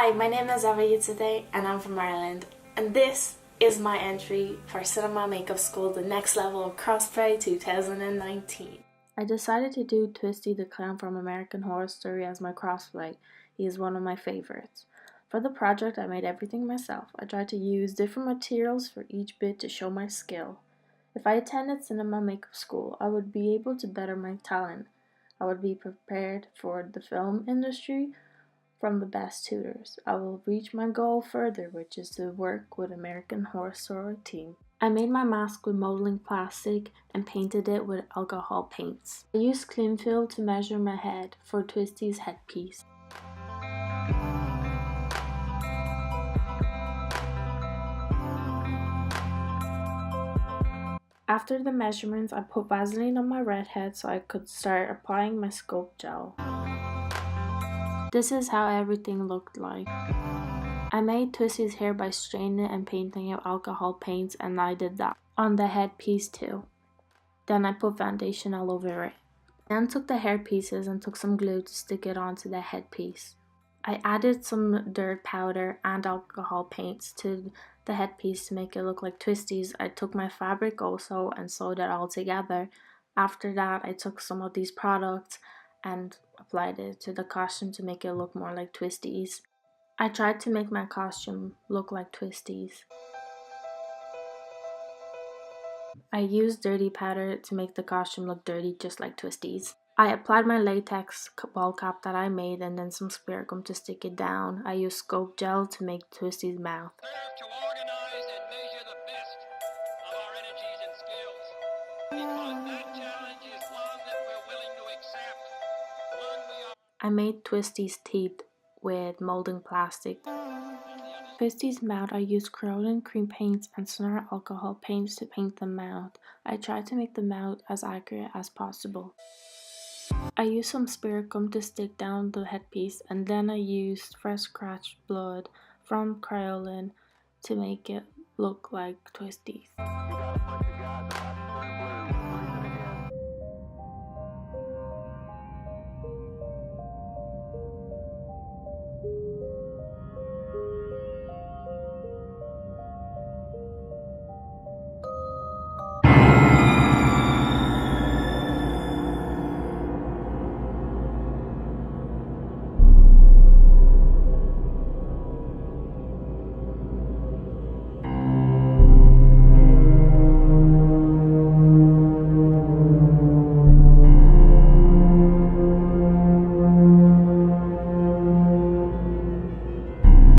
Hi, my name is Juciute and I'm from Ireland, and this is my entry for Cinema Makeup School The Next Level of Cosplay 2019. I decided to do Twisty the Clown from American Horror Story as my cosplay. He is one of my favorites. For the project, I made everything myself. I tried to use different materials for each bit to show my skill. If I attended Cinema Makeup School, I would be able to better my talent. I would be prepared for the film industry from the best tutors. I will reach my goal further, which is to work with American Horror Story team. I made my mask with molding plastic and painted it with alcohol paints. I used clean fill to measure my head for Twisty's headpiece. After the measurements, I put Vaseline on my red head so I could start applying my sculpt gel. This is how everything looked like. I made Twisty's hair by straining it and painting it with alcohol paints, and I did that on the headpiece too. Then I put foundation all over it. Then took the hair pieces and took some glue to stick it onto the headpiece. I added some dirt powder and alcohol paints to the headpiece to make it look like Twisty's. I took my fabric also and sewed it all together. After that, I took some of these products and applied it to the costume to make it look more like Twisty's. I tried to make my costume look like Twisty's. I used dirty powder to make the costume look dirty just like Twisty's. I applied my latex ball cap that I made and then some spirit gum to stick it down. I used sculpt gel to make Twisty's mouth. To organize and measure the best of our energies and skills, because that challenge is one that we're willing to accept, one we are. I made Twisty's teeth with molding plastic. Twisty's mouth, I used Corroding cream paints and Snort alcohol paints to paint the mouth. I tried to make the mouth as accurate as possible. I used some spirit gum to stick down the headpiece, and then I used fresh scratched blood from Crayola to make it look like Twisty's.